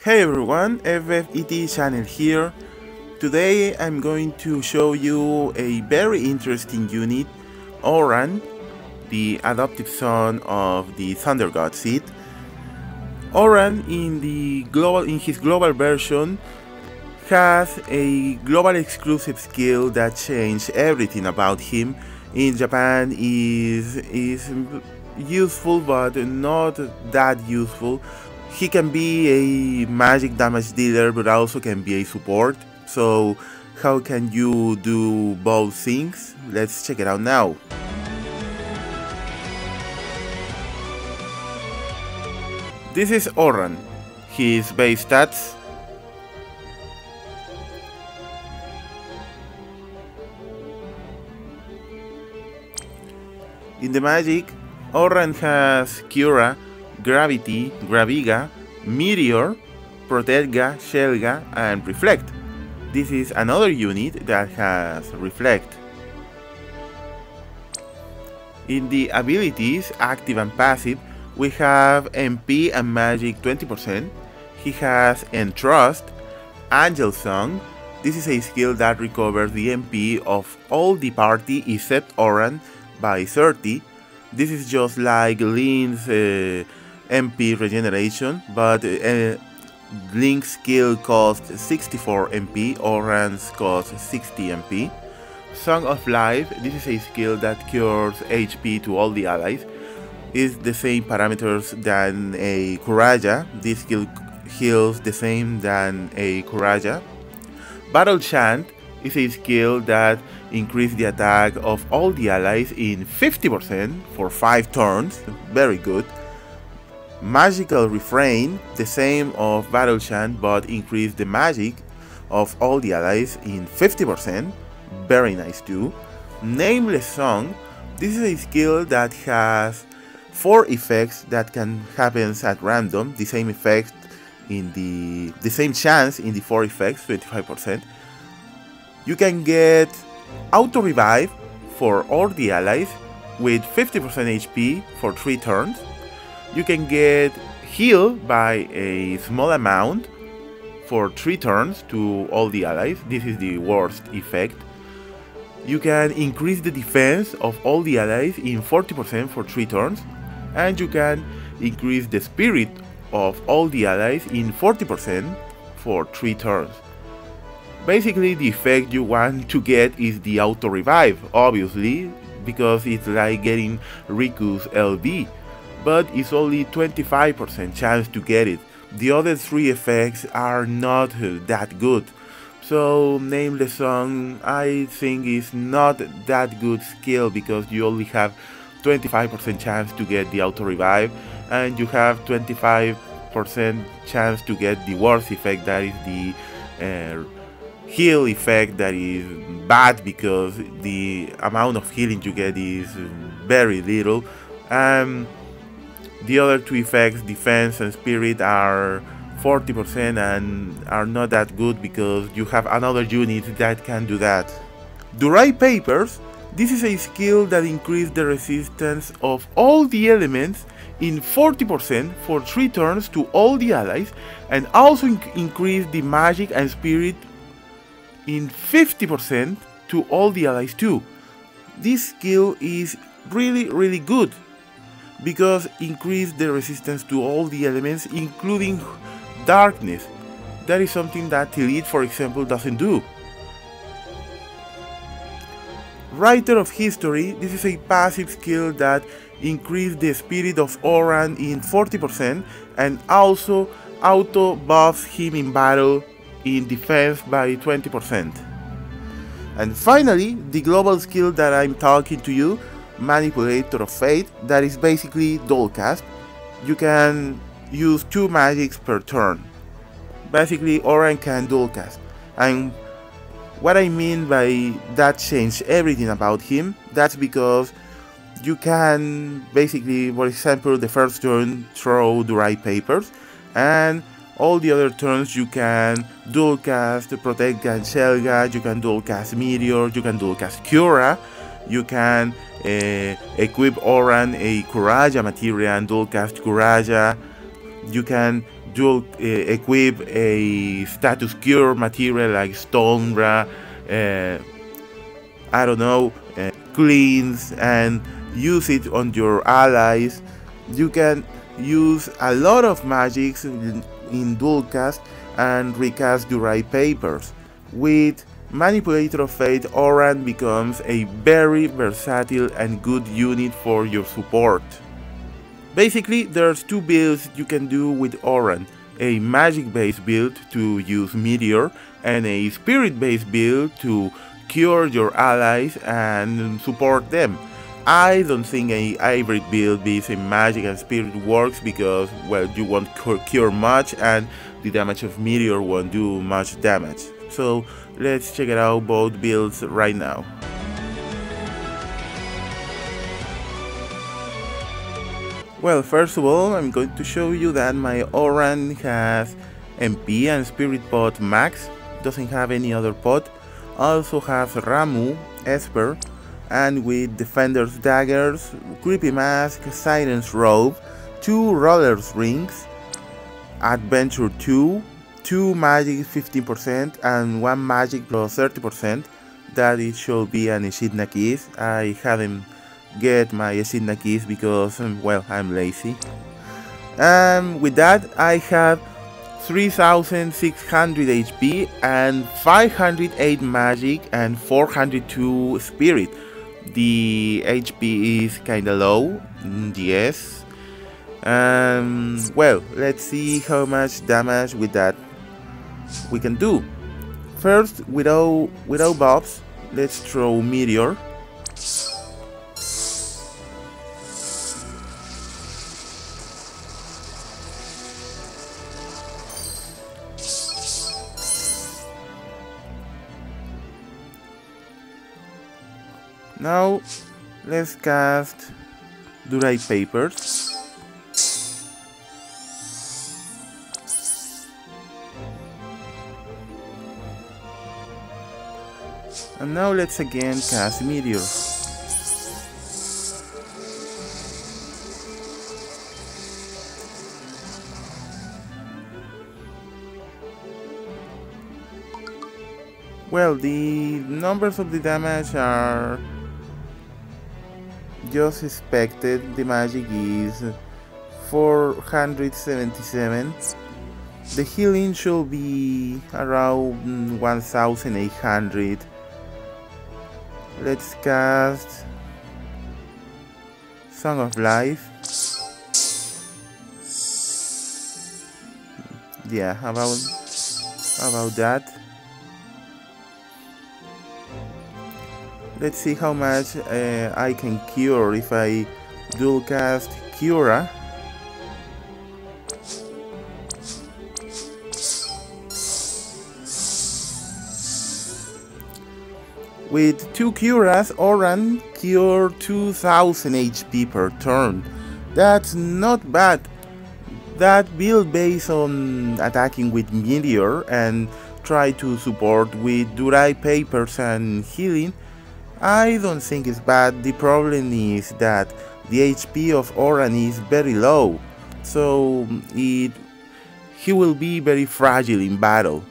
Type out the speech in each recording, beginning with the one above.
Hey everyone, FFET channel here. Today I'm going to show you a very interesting unit, Orran, the adopted son of the Thunder God Seed. Orran in his global version has a global exclusive skill that changed everything about him. In Japan is useful but not that useful. He can be a magic damage dealer but also can be a support. So how can you do both things? Let's check it out now. This is Orran. His base stats. In the magic, Orran has Cura, Gravity, Graviga, Meteor, Protega, Shelga, and Reflect. This is another unit that has Reflect. In the abilities, active and passive, we have MP and Magic 20%. He has Entrust, Angel Song. This is a skill that recovers the MP of all the party except Orran by 30. This is just like Link's MP regeneration, but Link's skill costs 64 MP, Orran's costs 60 MP. Song of Life, this is a skill that cures HP to all the allies. Is the same parameters than a Kuraja. This skill heals the same than a Kuraja. Battle Chant is a skill that increases the attack of all the allies in 50% for 5 turns, very good. Magical Refrain, the same of Battle Chant but increase the magic of all the allies in 50%, very nice too. Nameless Song, this is a skill that has 4 effects that can happen at random, the same effect in the same chance in the 4 effects, 25%. You can get auto revive for all the allies with 50% HP for 3 turns. You can get heal by a small amount for 3 turns to all the allies. This is the worst effect. You can increase the defense of all the allies in 40% for 3 turns. And you can increase the spirit of all the allies in 40% for 3 turns. Basically, the effect you want to get is the auto revive, obviously, because it's like getting Riku's LB, but it's only 25% chance to get it. The other 3 effects are not that good. So Nameless Song, I think, is not that good skill because you only have 25% chance to get the auto revive, and you have 25% chance to get the worst effect, that is the heal effect, that is bad because the amount of healing you get is very little. The other 2 effects, defense and spirit, are 40% and are not that good because you have another unit that can do that. Durai Papers, this is a skill that increases the resistance of all the elements in 40% for 3 turns to all the allies, and also increase the magic and spirit in 50% to all the allies too. This skill is really good because increase the resistance to all the elements, including darkness. That is something that Elite, for example, doesn't do. Writer of History, this is a passive skill that increases the spirit of Orran in 40% and also auto buffs him in battle in defense by 20%. And finally, the global skill that I'm talking to you, Manipulator of Fate, that is basically dual cast. You can use 2 magics per turn. Basically, Orran can dual cast. And what I mean by that changed everything about him, that's because you can basically, for example, the first turn throw Durai Papers, and all the other turns you can dual cast Protect and Shelga, you can dual cast Meteor, you can dual cast Cura, you can equip Orran a Kuraja materia and dual cast Kuraja, you can dual equip a status cure material like stone ra, I don't know, cleanse and use it on your allies. You can use a lot of magics in dual cast and recast Durai papers. With Manipulator of Fate, Orran becomes a very versatile and good unit for your support. Basically, there's two builds you can do with Orran. A magic based build to use Meteor and a spirit based build to cure your allies and support them. I don't think a hybrid build using magic and spirit works because, well, you won't cure much and the damage of Meteor won't do much damage. So let's check it out both builds right now. Well, first of all, I'm going to show you that my Orran has MP and Spirit Pot max, doesn't have any other pot, also has Ramu, Esper, and with Defender's Daggers, Creepy Mask, Silence Robe, 2 Roller's Rings, Adventure 2, 2 Magic 15% and 1 Magic plus 30%, that it should be an Echidna Keys. I hadn't get my Echidna Keys because, well, I'm lazy. With that I have 3600 HP and 508 magic and 402 spirit. The HP is kinda low, yes. Well, let's see how much damage with that we can do. First, without buffs, let's throw Meteor. Now, let's cast Durai Papers. And now let's again cast Meteor. Well, the numbers of the damage are just expected. The magic is 477. The healing should be around 1800. Let's cast Song of Life. Yeah, about that. Let's see how much I can cure if I dual cast Cura. With 2 Curas, Orran cure 2000 HP per turn. That's not bad. That build based on attacking with Meteor and try to support with Durai Papers and healing, I don't think it's bad. The problem is that the HP of Orran is very low, so he will be very fragile in battle.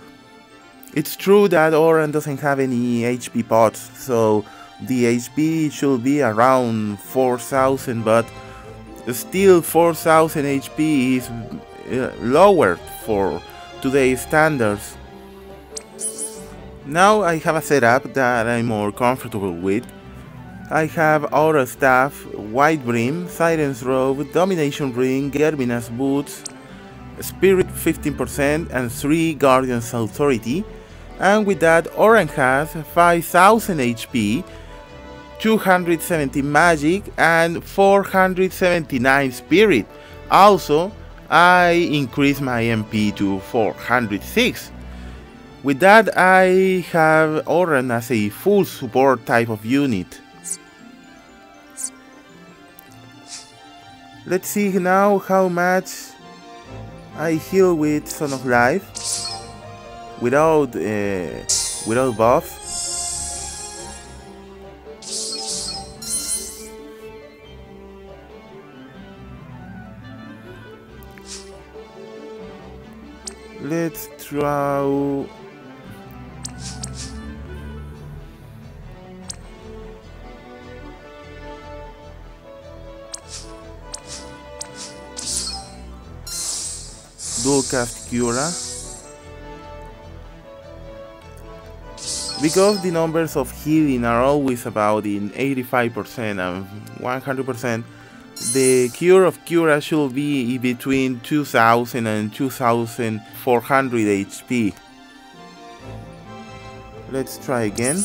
It's true that Orran doesn't have any HP pots, so the HP should be around 4000, but still 4000 HP is lower for today's standards. Now I have a setup that I'm more comfortable with. I have Aura Staff, White Brim, Silence Robe, Domination Ring, Germina's Boots, Spirit 15% and 3 Guardian's Authority. And with that, Orran has 5000 HP, 270 magic and 479 spirit. Also, I increased my MP to 406. With that, I have Orran as a full support type of unit. Let's see now how much I heal with Son of Life without buff. Let's draw dual cast Cura. Because the numbers of healing are always about in 85% and 100%, the cure of Cura should be between 2000 and 2400 HP. Let's try again.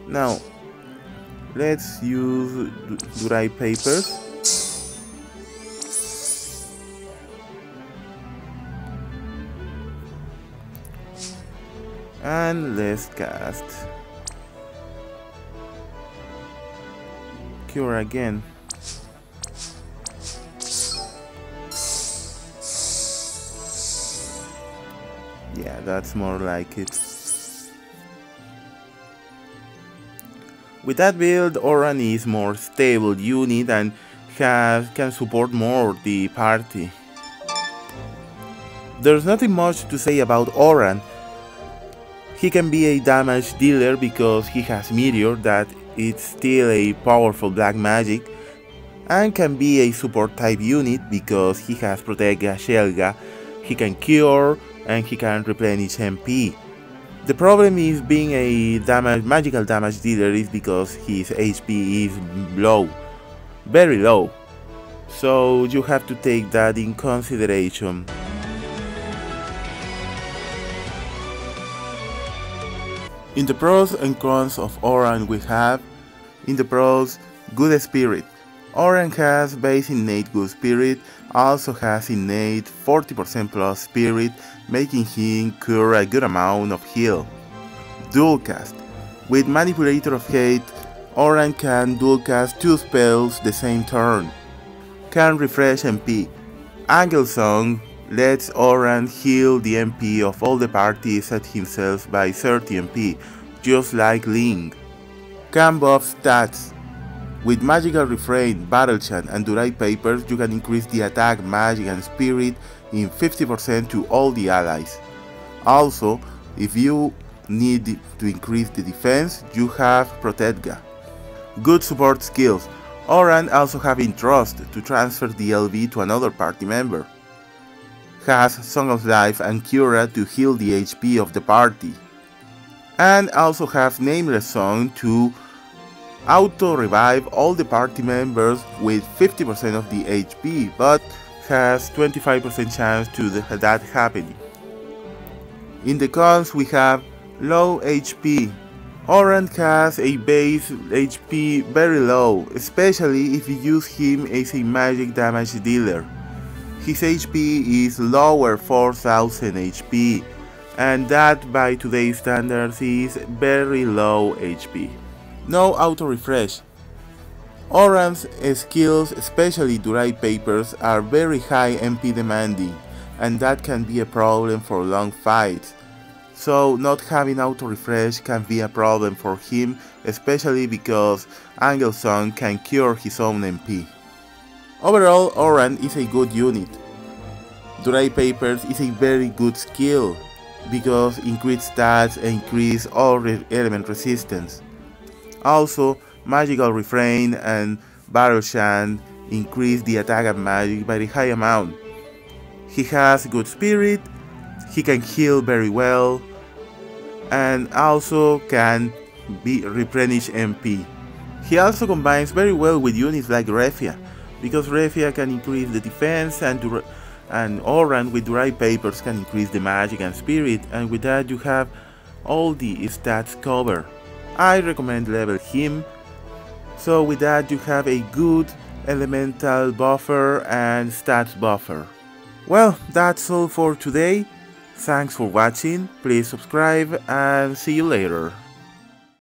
Now, let's use dry papers. And let's cast Cure again. Yeah, that's more like it. With that build, Orran is more stable unit and can support more the party. There's nothing much to say about Orran. He can be a damage dealer because he has Meteor, that is still a powerful black magic, and can be a support type unit because he has Protega Shelga, he can cure, and he can replenish MP. The problem is being a magical damage dealer is because his HP is low, very low, so you have to take that in consideration. In the pros and cons of Orran we have, in the pros, good spirit. Orran has base innate good spirit, also has innate 40% plus spirit, making him cure a good amount of heal. Dual cast. With Manipulator of Hate, Orran can dual cast 2 spells the same turn. Can refresh MP. Angel Song lets Orran heal the MP of all the party except himself by 30 MP, just like Ling. Can buff stats. With Magical Refrain, Battle Chant and Durai Papers, you can increase the attack, magic and spirit in 50% to all the allies. Also, if you need to increase the defense, you have Protega. Good support skills. Orran also having Trust to transfer the LV to another party member. Has Song of Life and Cura to heal the HP of the party. And also have Nameless Song to auto-revive all the party members with 50% of the HP, but has 25% chance to that happening. In the cons we have low HP. Orran has a base HP very low, especially if you use him as a magic damage dealer. His HP is lower 4000 HP, and that by today's standards is very low HP. No auto-refresh. Orran's skills, especially Durai Papers, are very high MP demanding, and that can be a problem for long fights. So not having auto-refresh can be a problem for him, especially because Angel Song can cure his own MP. Overall, Orran is a good unit. Durai Papers is a very good skill, because increased stats increase all element resistance. Also, Magical Refrain and Battle Chant increase the attack and magic by a high amount. He has good spirit, he can heal very well, and also can replenish MP. He also combines very well with units like Refia, because Refia can increase the defense and Orran with Durai Papers can increase the magic and spirit, and with that you have all the stats covered. I recommend level him, so with that you have a good elemental buffer and stats buffer. Well, that's all for today. Thanks for watching, please subscribe and see you later.